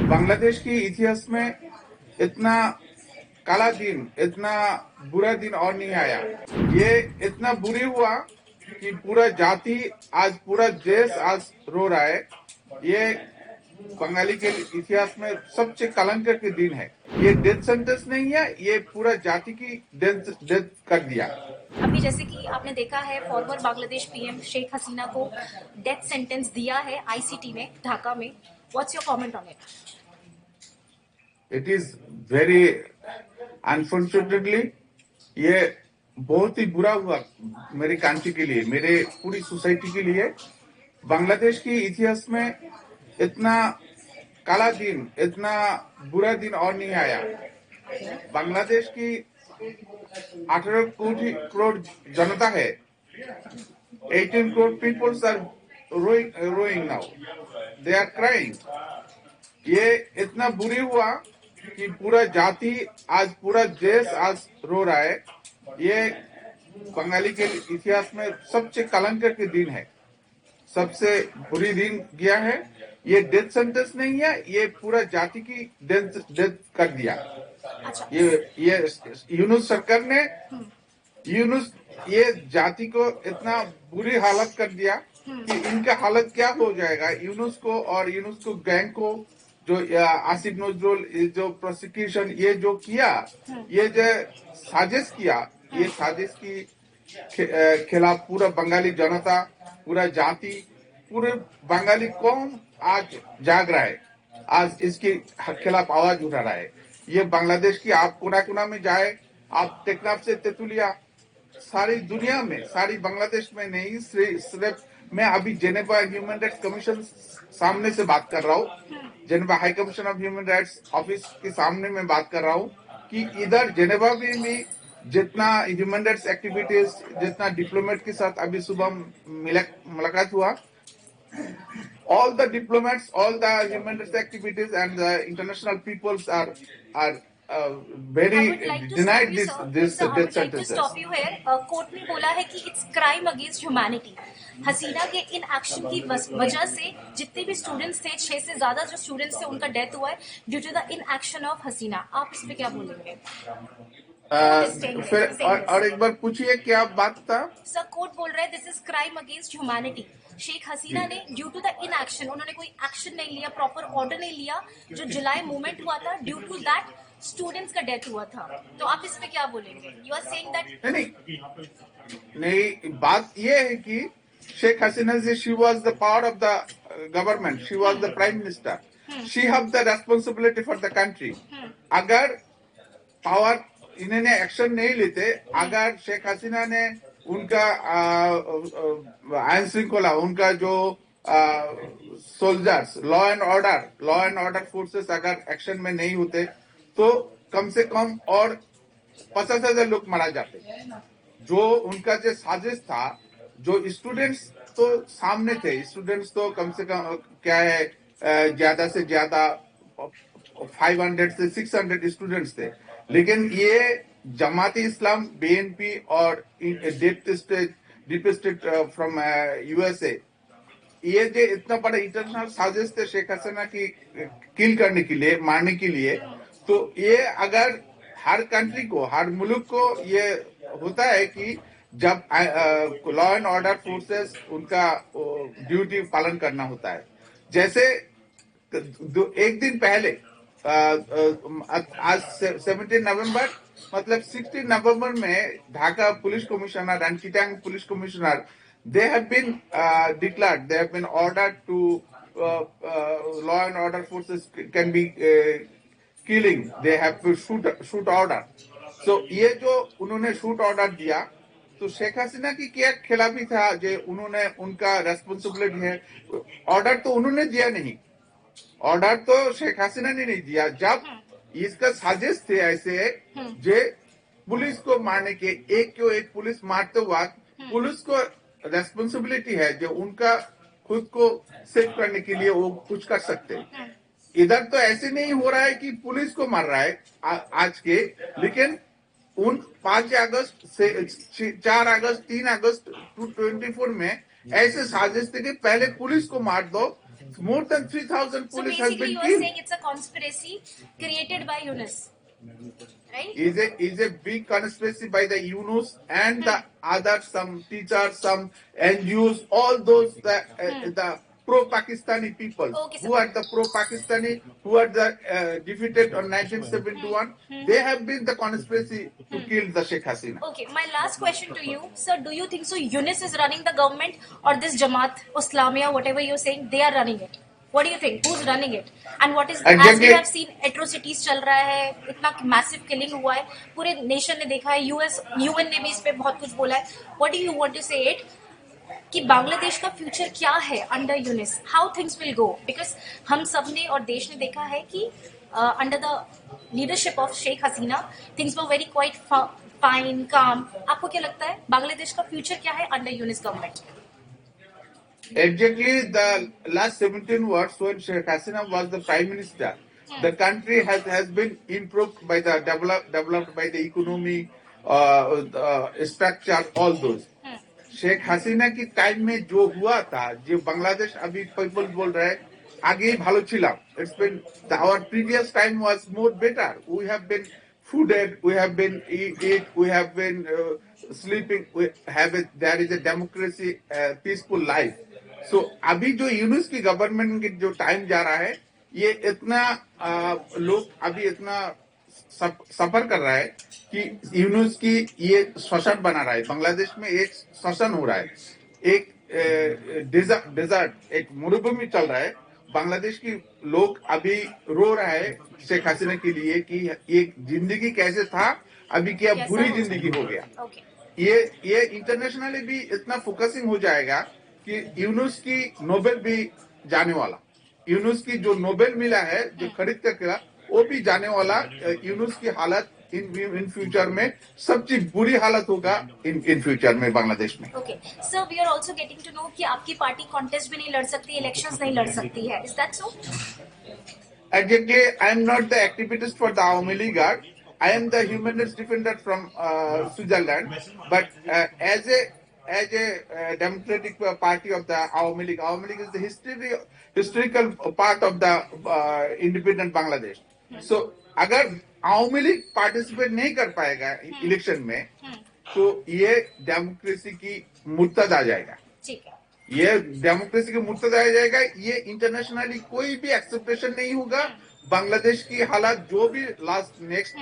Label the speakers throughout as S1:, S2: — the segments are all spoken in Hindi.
S1: बांग्लादेश के इतिहास में इतना काला दिन, इतना बुरा दिन और नहीं आया। ये इतना बुरी हुआ कि पूरा जाति, आज पूरा देश आज रो रहा है। ये बंगाली के इतिहास में सबसे कलंक के दिन है। ये डेथ सेंटेंस नहीं है, ये पूरा जाति की डेथ कर दिया।
S2: अभी जैसे कि आपने देखा है, फॉर्मर बांग्लादेश पीएम शेख हसीना को डेथ सेंटेंस दिया है आईसीटी में, ढाका में। What's your comment on it?
S1: It is very unfortunately, ये बहुत ही बुरा हुआ मेरी कंट्री के लिए, मेरे पूरी सोसाइटी के लिए। बांग्लादेश के इतिहास में इतना काला दिन, इतना बुरा दिन और नहीं आया। बांग्लादेश की 18 करोड़ जनता है। 18 crore peoples are rowing now, they are crying. ये इतना बुरी हुआ कि पूरा जाति, आज पूरा देश आज रो रहा है। ये बंगाली के इतिहास में सबसे कलंक के दिन है, सबसे बुरी दिन गया है। ये डेथ सेंटेंस नहीं है, ये पूरा जाति की डेथ कर दिया।
S2: अच्छा।
S1: ये यूनुस सरकार ने ये जाति को इतना बुरी हालत कर दिया कि इनका हालत क्या हो जाएगा। यूनुस को और यूनुस को गैंग को, जो आसिफ नजरुल, जो प्रोसिक्यूशन ये जो किया, ये जो साजिश किया, ये साजिश की खिलाफ पूरा बंगाली जनता, पूरा जाति, पूरे बंगाली कौम आज जाग रहा है, आज इसके खिलाफ आवाज उठा रहा है। ये बांग्लादेश की आप कोना कोना में जाए, आप टेकनाफ से तेतुलिया, सारी दुनिया में, सारी बांग्लादेश में नहीं, सिर्फ मैं अभी जेनेवा ह्यूमन राइट्स कमीशन सामने से बात कर रहा हूँ, Geneva high commission of human rights office के सामने में बात कर रहा हूँ कि इधर जेनेवा में भी जितना ह्यूमन राइट्स एक्टिविटीज, जितना डिप्लोमेट के साथ अभी सुबह मुलाकात हुआ, all the diplomats, all the human rights activities and the international peoples are very denied this death sentences.
S2: I would like to stop you here. Court ने बोला है कि इट्स क्राइम अगेंस्ट ह्यूमैनिटी। हसीना के इन एक्शन की वजह से जितने भी स्टूडेंट्स थे, 6 से ज्यादा जो स्टूडेंट्स थे, उनका डेथ हुआ है due to the inaction of Hasina. आप इस पे क्या बोलेंगे?
S1: फिर और एक बार पूछिए क्या बात था।
S2: सर, कोर्ट बोल रहा है this is crime against humanity. Sheikh Hasina ने due to the inaction, उन्होंने कोई एक्शन नहीं लिया, प्रॉपर ऑर्डर नहीं लिया, जो जुलाई मूवमेंट हुआ था, ड्यू टू दैट स्टूडेंट्स का डेथ हुआ था। तो आप इस पे क्या बोलेंगे? यू आर सेइंग दैट
S1: नहीं, बात ये है कि Sheikh Hasina ji, she was the power of the government, she was the prime minister, she have the responsibility for the country. अगर पावर इन्होंने एक्शन नहीं लेते, अगर शेख हसीना ने उनका आईन श्रृंखला, उनका जो soldiers, law and order forces अगर एक्शन में नहीं होते तो कम से कम और 50,000 लोग मारा जाते। जो उनका जो साजिश था, जो स्टूडेंट्स तो सामने थे, स्टूडेंट्स तो कम से कम क्या है, ज्यादा से ज्यादा 500 से 600 स्टूडेंट्स थे, लेकिन ये जमाती इस्लाम, बीएनपी और डीप स्टेट फ्रॉम यूएसए, ये जो इतना बड़ा इंटरनेशनल साजिश थे शेख हसीना की किल करने के लिए, मारने के लिए, तो ये अगर हर कंट्री को, हर मुल्क को ये होता है कि जब लॉ एंड ऑर्डर फोर्सेस उनका ड्यूटी पालन करना होता है। जैसे एक दिन पहले आज 17 नवंबर, मतलब 16 नवंबर में Dhaka police commissioner and Chittagong police commissioner, they have been declared, they have been ordered to law and order forces can be killing, they have to shoot order. So ये जो उन्होंने शूट ऑर्डर दिया, तो शेख हसीना की क्या खिलाफी था जो उन्होंने, उनका रेस्पॉन्सिबिलिटी है। ऑर्डर तो उन्होंने दिया नहीं, ऑर्डर तो शेख हसीना ने नहीं दिया। जब इसका साजिश थे ऐसे जे पुलिस को मारने के, एक को एक पुलिस मारते वक्त पुलिस को रेस्पॉन्सिबिलिटी है जो उनका खुद को सेव करने के लिए वो कुछ कर सकते। इधर तो ऐसे नहीं हो रहा है कि पुलिस को मार रहा है आज के, लेकिन उन 5 अगस्त से 4 अगस्त 3 अगस्त 2024 में ऐसे साजिश थे कि पहले पुलिस को मार दो, more than 3,000
S2: So
S1: police has
S2: basically,
S1: been
S2: you are
S1: killed.
S2: saying it's a conspiracy created by Yunus, right?
S1: Is a big conspiracy by the Yunus and the other some teachers, some NGOs, all those the pro-Pakistani people
S2: Okay, sir.
S1: who are the pro-Pakistani, who are the defeated on 1971. They have been the conspiracy to kill the Sheikh Hasina.
S2: Okay, my last question to you, sir. Do you think so? Yunus is running the government, or this Jamaat Islamia, whatever you're saying, they are running it? What do you think? Who's running it? And what is, as we
S1: Exactly.
S2: have seen, atrocities चल रहा है, इतना massive killing हुआ है, पूरे nation ने देखा है, UN ने भी इस पे बहुत कुछ बोला है. What do you want to say it? कि बांग्लादेश का फ्यूचर क्या है under Yunus, how things will go, because हम सब ने और देश ने देखा है कि under the leadership of Sheikh Hasina things were very quite fine calm. आपको क्या लगता है बांग्लादेश का फ्यूचर क्या है under Yunus government?
S1: Exactly the last 17 years when Sheikh Hasina was the prime minister, the country has been improved by the developed by the economy, structure, all those. Sheikh Hasina की टाइम में जो हुआ था, जो बांग्लादेश अभी पीपल बोल रहे हैं आगे भालो छिलाम. It's been our previous time was more better. We have been fooded, we have been eat, we have been sleeping, there is a democracy, peaceful life. So अभी जो यूनुस की गवर्नमेंट की जो टाइम जा रहा है, ये इतना लोग अभी इतना सफर कर रहा है कि यूनुस की ये शोषण बना रहा है. बांग्लादेश में एक शोषण हो रहा है, एक डेजर्ट, एक मरुभूमि चल रहा है. बांग्लादेश की लोग अभी रो रहा है शेख हसीना के लिए कि ये जिंदगी कैसे था, अभी क्या बुरी जिंदगी हो गया. ये इंटरनेशनली भी इतना फोकसिंग हो जाएगा कि यूनुस की नोबेल भी जाने वाला. यूनुस की जो नोबेल मिला है, जो खरीद कर वो भी जाने वाला. यूनुस की हालत इन फ्यूचर में सबसे बुरी हालत होगा इन फ्यूचर में बांग्लादेश में.
S2: Okay sir, we are also getting to know कि आपकी पार्टी कॉन्टेस्ट भी नहीं लड़ सकती, इलेक्शंस नहीं लड़ सकती है. Is that so?
S1: Exactly, I am not the activist for the Awami League. I am the human rights defender from Switzerland. But as a democratic party of the Awami League is the historical part of the independent Bangladesh. So अगर आवामी लीग पार्टिसिपेट नहीं कर पाएगा इलेक्शन में, तो ये डेमोक्रेसी की मुर्तद आ जाएगा.
S2: ठीक है,
S1: ये डेमोक्रेसी की मुर्तद आ जाएगा. ये इंटरनेशनली कोई भी एक्सेप्टेशन नहीं होगा. बांग्लादेश की हालत जो भी नेक्स्ट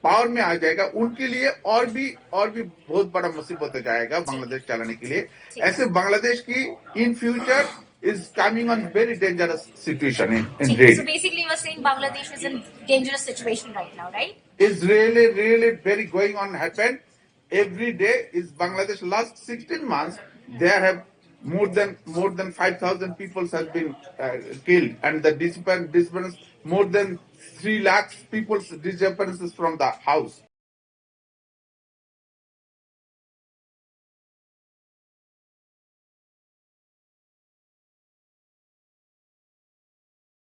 S1: पावर में आ जाएगा, उनके लिए और भी बहुत बड़ा मुसीबत हो जाएगा बांग्लादेश चलाने के लिए. ऐसे बांग्लादेश की in future is coming on very dangerous situation in really.
S2: So basically you are saying Bangladesh is in dangerous situation right now, right?
S1: It's really very going on happen every day. Is Bangladesh last 16 months there have more than 5,000 people have been killed, and the disappearance more than 3 lakhs people's disappearances from the house.